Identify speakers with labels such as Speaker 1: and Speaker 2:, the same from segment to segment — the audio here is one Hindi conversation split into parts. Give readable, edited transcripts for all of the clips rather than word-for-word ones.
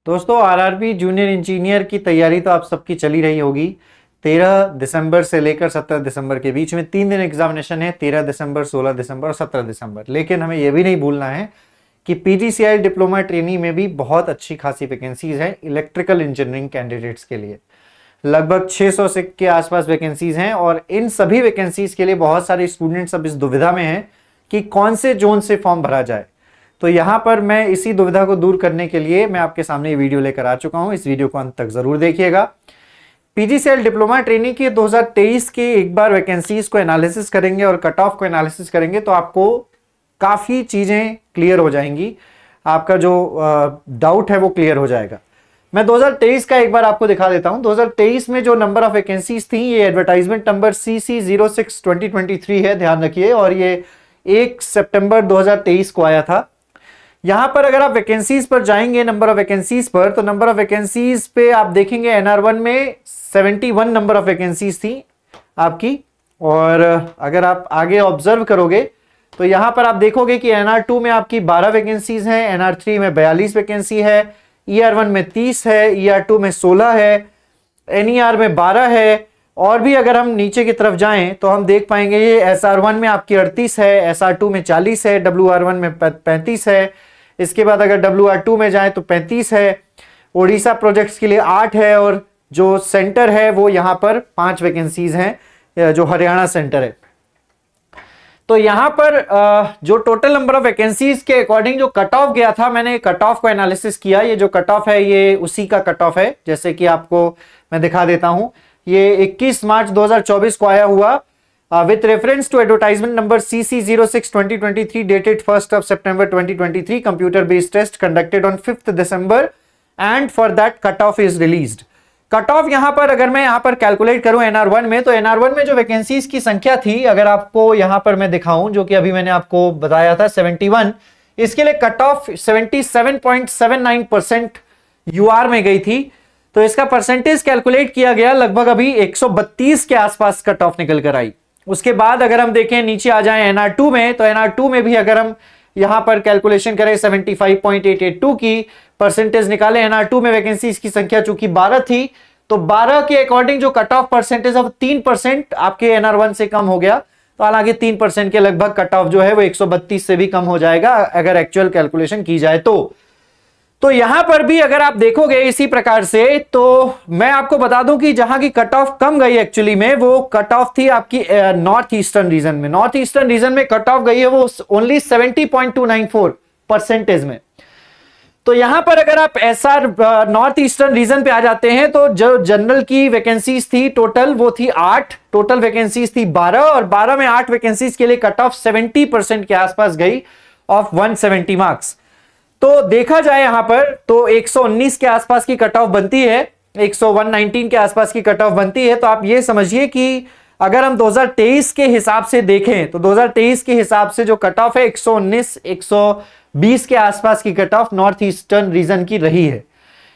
Speaker 1: दोस्तों आरआरबी जूनियर इंजीनियर की तैयारी तो आप सबकी चली रही होगी। 13 दिसंबर से लेकर 17 दिसंबर के बीच में 3 दिन एग्जामिनेशन है, 13 दिसंबर, 16 दिसंबर और 17 दिसंबर। लेकिन हमें यह भी नहीं भूलना है कि पीजीसीआई डिप्लोमा ट्रेनी में भी बहुत अच्छी खासी वैकेंसीज हैं इलेक्ट्रिकल इंजीनियरिंग कैंडिडेट्स के लिए। लगभग 600 के आसपास वैकेंसीज हैं और इन सभी वैकेंसीज के लिए बहुत सारे स्टूडेंट्स अब इस दुविधा में हैं कि कौन से जोन से फॉर्म भरा जाए। तो यहां पर मैं इसी दुविधा को दूर करने के लिए मैं आपके सामने ये वीडियो लेकर आ चुका हूं। इस वीडियो को अंत तक जरूर देखिएगा। पीजीसीएल डिप्लोमा ट्रेनी के 2023 के एक बार वैकेंसीज को एनालिसिस करेंगे और कट ऑफ को एनालिसिस करेंगे तो आपको काफी चीजें क्लियर हो जाएंगी। आपका जो डाउट है वो क्लियर हो जाएगा। मैं 2023 का एक बार आपको दिखा देता हूं। 2023 में जो नंबर ऑफ वैकेंसीज थी, ये एडवर्टाइजमेंट नंबर CC06/2023 है, ध्यान रखिए, और ये 1 सितंबर 2023 को आया था। यहां पर अगर आप वैकेंसीज पर जाएंगे, नंबर ऑफ वैकेंसीज पर, तो नंबर ऑफ वैकेंसीज पे आप देखेंगे NR1 में 71 नंबर ऑफ वैकेंसीज थी आपकी। और अगर आप आगे ऑब्जर्व करोगे तो यहां पर आप देखोगे कि NR2 में आपकी 12 वैकेंसीज हैं, NR3 में 42 वैकेंसी है, ER1 में 30 है, ER2 में 16 है, NER में 12 है। और भी अगर हम नीचे की तरफ जाएं तो हम देख पाएंगे ये SR1 में आपकी 38 है, SR2 में 40 है, WR1 में 35 है। इसके बाद अगर WR2 में जाएं तो 35 है, ओडिशा प्रोजेक्ट्स के लिए 8 है, और जो सेंटर है वो यहां पर 5 वैकेंसीज हैं, जो हरियाणा सेंटर है। तो यहां पर जो टोटल नंबर ऑफ वैकेंसीज के अकॉर्डिंग जो कट ऑफ गया था, मैंने कट ऑफ को एनालिसिस किया। ये जो कट ऑफ है ये उसी का कट ऑफ है, जैसे कि आपको मैं दिखा देता हूं। ये 21 मार्च 2024 को आया हुआ with reference to advertisement number CC06/2023 dated 1st of September 2023, computer based test conducted on 5th December and for that cutoff is released। Cut off यहां पर अगर मैं यहां पर कैलकुलेट करूं NR1 में, तो NR1 में जो वैकेंसीज की संख्या थी, अगर आपको यहां पर मैं दिखाऊं, जो कि अभी मैंने आपको बताया था 71, इसके लिए कट ऑफ 77.79% UR में गई थी। तो इसका परसेंटेज कैलकुलेट किया गया, लगभग अभी 132 के आसपास कट ऑफ निकल कर आई। उसके बाद अगर हम देखें नीचे आ जाएं NR2 में, तो NR2 में भी अगर हम यहां पर कैलकुलेशन करें 75.882 की परसेंटेज निकाले। NR2 में वैकेंसीज की संख्या चूंकि 12 थी, तो 12 के अकॉर्डिंग जो कट ऑफ परसेंटेज अब 3% आपके NR1 से कम हो गया। तो हालांकि 3% के लगभग कट ऑफ जो है वो 132 से भी कम हो जाएगा अगर एक्चुअल कैलकुलेशन की जाए तो यहां पर भी अगर आप देखोगे इसी प्रकार से, तो मैं आपको बता दूं कि जहां की कट ऑफ कम गई एक्चुअली में, वो कट ऑफ थी आपकी नॉर्थ ईस्टर्न रीजन में। नॉर्थ ईस्टर्न रीजन में कट ऑफ गई है वो ओनली 70.294 परसेंटेज में। तो यहां पर अगर आप SR नॉर्थ ईस्टर्न रीजन पे आ जाते हैं, तो जो जनरल की वैकेंसीज थी टोटल, वो थी 8, टोटल वैकेंसीज थी 12, और 12 में 8 वैकेंसीज के लिए कट ऑफ 70% के आसपास गई ऑफ 170 मार्क्स। तो देखा जाए यहां पर तो 119 के आसपास की कट ऑफ बनती है, 119 के आसपास की कट ऑफ बनती है। तो आप ये समझिए कि अगर हम 2023 के हिसाब से देखें, तो 2023 के हिसाब से जो कट ऑफ है 119 120 के आसपास की cut off north eastern region की रही है।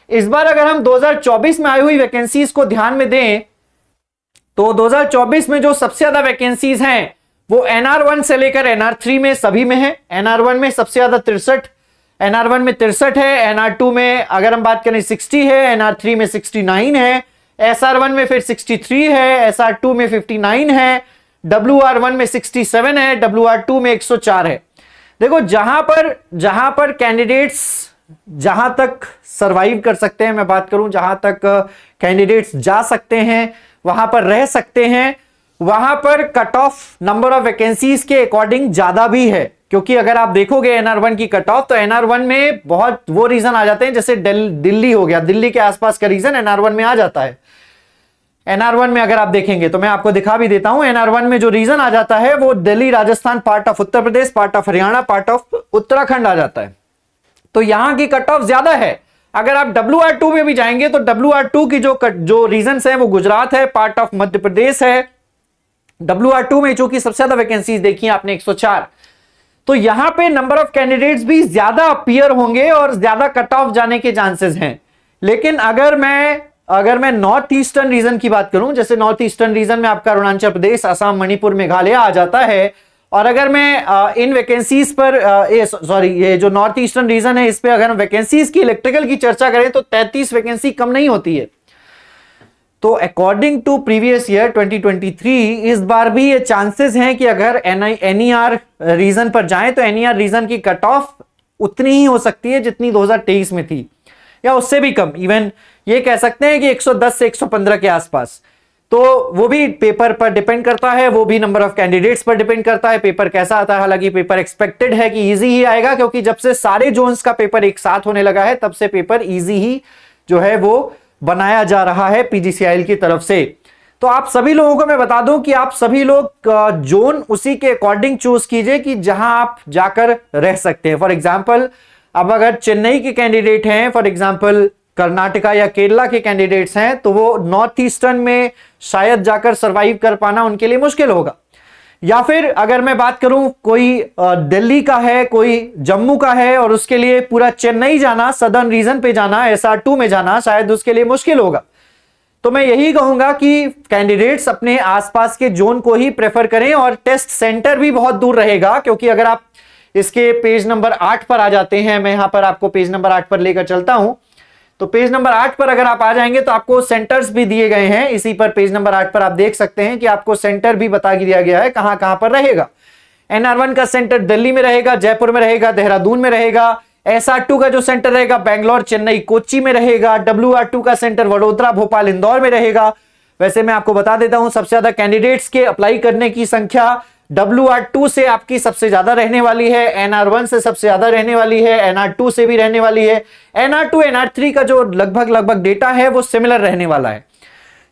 Speaker 1: इस बार अगर हम 2024 में आई हुई वैकेंसीज को ध्यान में दें, तो 2024 में जो सबसे ज्यादा वैकेंसीज हैं वो NR1 से लेकर NR3 में सभी में है। NR1 में सबसे ज्यादा 63, NR1 में 63 है, NR2 में अगर हम बात करें 60 है, NR3 में 69 है, SR1 में फिर 63 है, SR2 में 59 है, WR1 में 67 है, WR2 में 104 है। देखो जहां पर कैंडिडेट्स जहां तक सरवाइव कर सकते हैं, मैं बात करूं जहां तक कैंडिडेट्स जा सकते हैं, वहां पर रह सकते हैं, वहां पर cut off number of vacancies के अकॉर्डिंग ज्यादा भी है। क्योंकि अगर आप देखोगे NR1 की कट ऑफ, तो NR1 में बहुत वो रीजन आ जाते हैं, जैसे दिल्ली हो गया, दिल्ली के आसपास का रीजन NR1 में आ जाता है। NR1 में अगर आप देखेंगे तो मैं आपको दिखा भी देता हूं, NR1 में जो रीजन आ जाता है वो Delhi, Rajasthan, part of Uttar Pradesh, part of Haryana, part of Uttarakhand आ जाता है। तो यहां की कट ऑफ ज्यादा है। अगर आप WR2 में भी जाएंगे तो WR2 की जो रीजन है वो गुजरात है, पार्ट ऑफ मध्य प्रदेश है। WR2 में चूंकि सबसे ज्यादा वैकेंसीज देखी आपने 104, तो यहां पे नंबर ऑफ कैंडिडेट्स भी ज्यादा अपीयर होंगे और ज्यादा कट ऑफ जाने के चांसेस हैं। लेकिन अगर मैं नॉर्थ ईस्टर्न रीजन की बात करूं, जैसे नॉर्थ ईस्टर्न रीजन में आपका अरुणाचल प्रदेश, असम, मणिपुर, मेघालय आ जाता है, और अगर मैं इन वैकेंसीज पर ये जो नॉर्थ ईस्टर्न रीजन है इस पे अगर हम वैकेंसीज की इलेक्ट्रिकल की चर्चा करें तो 33 वैकेंसी कम नहीं होती है। तो अकॉर्डिंग टू प्रीवियस ईयर 2023 इस बार भी ये चांसेस हैं कि अगर एनईआर रीजन पर जाएं तो एनईआर रीजन की कट ऑफ उतनी ही हो सकती है जितनी 2023 में थी, या उससे भी कम। इवन ये कह सकते हैं कि 110 से 115 के आसपास। तो वो भी पेपर पर डिपेंड करता है, वो भी नंबर ऑफ कैंडिडेट्स पर डिपेंड करता है, पेपर कैसा आता है। हालांकि पेपर एक्सपेक्टेड है कि इजी ही आएगा, क्योंकि जब से सारे जोन्स का पेपर एक साथ होने लगा है तब से पेपर इजी ही जो है वो बनाया जा रहा है पीजीसीआईएल की तरफ से। तो आप सभी लोगों को मैं बता दूं कि आप सभी लोग जोन उसी के अकॉर्डिंग चूज कीजिए कि जहां आप जाकर रह सकते हैं। फॉर एग्जांपल अब अगर चेन्नई के कैंडिडेट हैं, फॉर एग्जांपल कर्नाटका या केरला के कैंडिडेट्स हैं, तो वो नॉर्थ ईस्टर्न में शायद जाकर सरवाइव कर पाना उनके लिए मुश्किल होगा। या फिर अगर मैं बात करूं कोई दिल्ली का है, कोई जम्मू का है और उसके लिए पूरा चेन्नई जाना, सदर्न रीजन पे जाना, SR2 में जाना शायद उसके लिए मुश्किल होगा। तो मैं यही कहूंगा कि कैंडिडेट्स अपने आसपास के जोन को ही प्रेफर करें, और टेस्ट सेंटर भी बहुत दूर रहेगा, क्योंकि अगर आप इसके पेज नंबर 8 पर आ जाते हैं, मैं यहां पर आपको पेज नंबर 8 पर लेकर चलता हूं। तो पेज नंबर 8 पर अगर आप आ जाएंगे तो आपको सेंटर्स भी दिए गए हैं। इसी पर पेज नंबर 8 पर आप देख सकते हैं कि आपको सेंटर भी बता दिया गया है कहां कहां पर रहेगा। NR1 का सेंटर दिल्ली में रहेगा, जयपुर में रहेगा, देहरादून में रहेगा। SR2 का जो सेंटर रहेगा बैंगलोर, चेन्नई, कोच्चि में रहेगा। WR2 का सेंटर वडोदरा, भोपाल, इंदौर में रहेगा। वैसे मैं आपको बता देता हूं सबसे ज्यादा कैंडिडेट्स के अप्लाई करने की संख्या WR2 से आपकी सबसे ज्यादा रहने वाली है, NR1 से सबसे ज्यादा रहने वाली है, NR2 से भी रहने वाली है। NR2 NR3 का जो लगभग डेटा है वो सिमिलर रहने वाला है।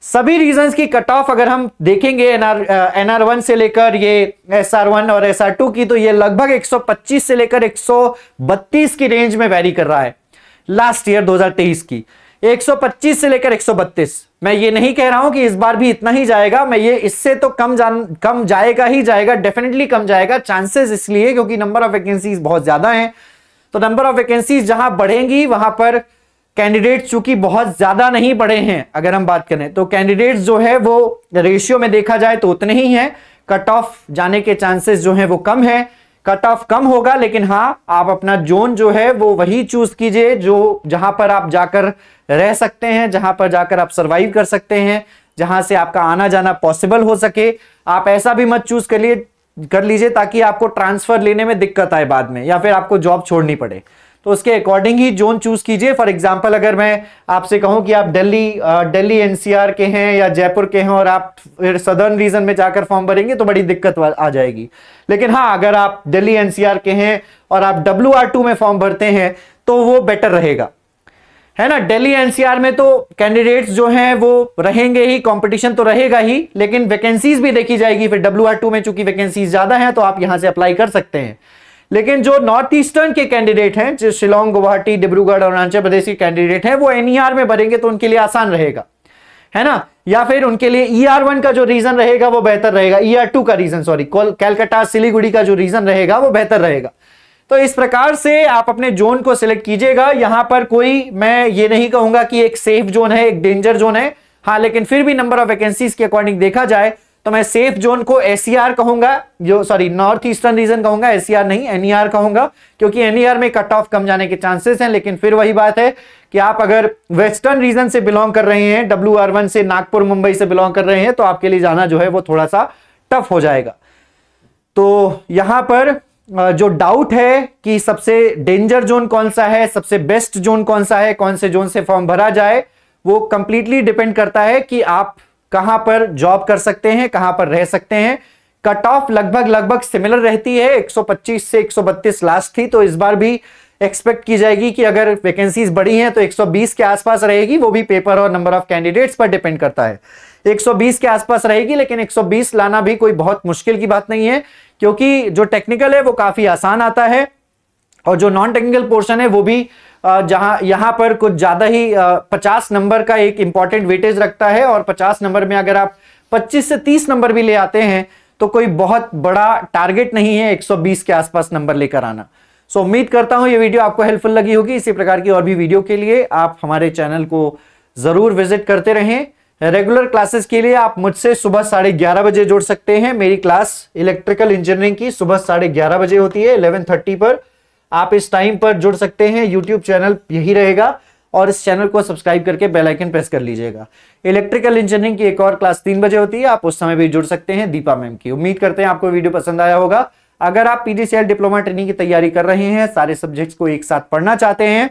Speaker 1: सभी रीजन्स की कट ऑफ अगर हम देखेंगे NR1 से लेकर ये SR1 और SR2 की, तो ये लगभग 125 से लेकर 132 की रेंज में वेरी कर रहा है। लास्ट ईयर 2023 की 125 से लेकर 132। मैं ये नहीं कह रहा हूं कि इस बार भी इतना ही जाएगा, मैं ये इससे तो कम जाएगा ही जाएगा, डेफिनेटली कम जाएगा। चांसेस इसलिए क्योंकि नंबर ऑफ वैकेंसीज बहुत ज्यादा हैं। तो नंबर ऑफ वैकेंसीज जहां बढ़ेंगी वहां पर कैंडिडेट्स चूंकि बहुत ज्यादा नहीं बढ़े हैं, अगर हम बात करें तो कैंडिडेट्स जो है वो रेशियो में देखा जाए तो उतने ही हैं। कट ऑफ जाने के चांसेस जो है वो कम है। कट ऑफ कम होगा, लेकिन हाँ आप अपना जोन जो है वो वही चूज कीजिए जो जहां पर आप जाकर रह सकते हैं, जहां पर जाकर आप सरवाइव कर सकते हैं, जहां से आपका आना जाना पॉसिबल हो सके। आप ऐसा भी मत चूज कर लीजिए ताकि आपको ट्रांसफर लेने में दिक्कत आए बाद में, या फिर आपको जॉब छोड़नी पड़े। तो उसके अकॉर्डिंग ही जोन चूज कीजिए। फॉर एग्जांपल अगर मैं आपसे कहूं कि आप दिल्ली NCR के हैं या जयपुर के हैं और आप फिर सदर्न रीजन में जाकर फॉर्म भरेंगे तो बड़ी दिक्कत आ जाएगी। लेकिन हाँ अगर आप दिल्ली NCR के हैं और आप WR2 में फॉर्म भरते हैं तो वो बेटर रहेगा, है ना। दिल्ली NCR में तो कैंडिडेट्स जो हैं वो रहेंगे ही, कंपटीशन तो रहेगा ही, लेकिन वैकेंसीज भी देखी जाएगी। फिर WR2 में चूंकि वैकेंसीज ज्यादा हैं तो आप यहां से अप्लाई कर सकते हैं। लेकिन जो नॉर्थ ईस्टर्न के कैंडिडेट हैं, जो शिलोंग, गुवाहाटी, डिब्रूगढ़ और अरुणाचल प्रदेश के कैंडिडेट हैं, वो NER में भरेंगे तो उनके लिए आसान रहेगा, है ना। या फिर उनके लिए ER1 का जो रीजन रहेगा वो बेहतर रहेगा, ER2 का रीजन कैलकाटा सिलीगुड़ी का जो रीजन रहेगा वो बेहतर रहेगा। तो इस प्रकार से आप अपने जोन को सिलेक्ट कीजिएगा। यहां पर कोई मैं ये नहीं कहूंगा कि एक सेफ जोन है, एक डेंजर जोन है, हाँ, लेकिन फिर भी नंबर ऑफ वैकेंसीज के अकॉर्डिंग देखा जाए तो मैं सेफ जोन को SER कहूंगा, नॉर्थ ईस्टर्न रीजन कहूंगा, SER नहीं NER कहूंगा, क्योंकि NER में कट ऑफ कम जाने के चांसेस हैं। लेकिन फिर वही बात है कि आप अगर वेस्टर्न रीजन से बिलोंग कर रहे हैं, WR1 से, नागपुर मुंबई से बिलोंग कर रहे हैं, तो आपके लिए जाना जो है वो थोड़ा सा टफ हो जाएगा। तो यहां पर जो डाउट है कि सबसे डेंजर जोन कौन सा है, सबसे बेस्ट जोन कौन सा है, कौन से जोन से फॉर्म भरा जाए, वो कंप्लीटली डिपेंड करता है कि आप कहां पर जॉब कर सकते हैं, कहां पर रह सकते हैं। कट ऑफ लगभग सिमिलर रहती है, 125 से 132 लास्ट थी, तो इस बार भी एक्सपेक्ट की जाएगी कि अगर वैकेंसीज बढ़ी हैं तो 120 के आसपास रहेगी। वो भी पेपर और नंबर ऑफ कैंडिडेट्स पर डिपेंड करता है। 120 के आसपास रहेगी, लेकिन 120 लाना भी कोई बहुत मुश्किल की बात नहीं है, क्योंकि जो टेक्निकल है वो काफी आसान आता है और जो नॉन टेक्निकल पोर्शन है वो भी जहां यहां पर कुछ ज्यादा ही 50 नंबर का एक इंपॉर्टेंट वेटेज रखता है। और 50 नंबर में अगर आप 25 से 30 नंबर भी ले आते हैं तो कोई बहुत बड़ा टारगेट नहीं है 120 के आसपास नंबर लेकर आना। सो उम्मीद करता हूं ये वीडियो आपको हेल्पफुल लगी होगी। इसी प्रकार की और भी वीडियो के लिए आप हमारे चैनल को जरूर विजिट करते रहें। रेगुलर क्लासेस के लिए आप मुझसे सुबह 11:30 बजे जुड़ सकते हैं। मेरी क्लास इलेक्ट्रिकल इंजीनियरिंग की सुबह 11:30 बजे होती है 11:30 पर। आप इस टाइम पर जुड़ सकते हैं। यूट्यूब चैनल यही रहेगा और इस चैनल को सब्सक्राइब करके बेल आइकन प्रेस कर लीजिएगा। इलेक्ट्रिकल इंजीनियरिंग की एक और क्लास 3 बजे होती है, आप उस समय भी जुड़ सकते हैं, दीपा मैम की। उम्मीद करते हैं आपको वीडियो पसंद आया होगा। अगर आप पीजीसीएल डिप्लोमा ट्रेनिंग की तैयारी कर रहे हैं, सारे सब्जेक्ट्स को एक साथ पढ़ना चाहते हैं,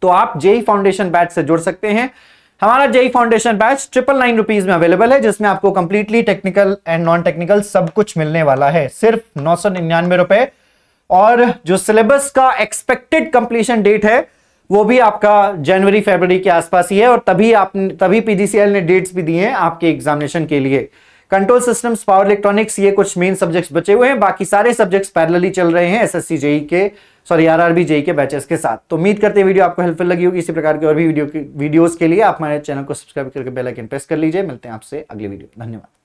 Speaker 1: तो आप जेई फाउंडेशन बैच से जुड़ सकते हैं। हमारा जेई फाउंडेशन बैच 999 रुपीज में अवेलेबल है, जिसमें आपको completely technical and non technical सब कुछ मिलने वाला है, सिर्फ 999 रुपए। और जो सिलेबस का एक्सपेक्टेड कंप्लीशन डेट है वो भी आपका जनवरी फरवरी के आसपास ही है, और तभी पीजीसीएल ने डेट्स भी दिए हैं आपके एग्जामिनेशन के लिए। कंट्रोल सिस्टम्स, पावर इलेक्ट्रॉनिक्स, ये कुछ मेन सब्जेक्ट्स बचे हुए हैं, बाकी सारे सब्जेक्ट्स पैरेलली चल रहे हैं एसएससी जेई के, सॉरी आरआरबी जेई के बैचेस के साथ। तो उम्मीद करते हैं वीडियो आपको हेल्पफुल लगी होगी। इसी प्रकार की और भी वीडियोस के लिए आप हमारे चैनल को सब्सक्राइब करके बेल आइकन प्रेस कर लीजिए। मिलते हैं आपसे अगली वीडियो। धन्यवाद।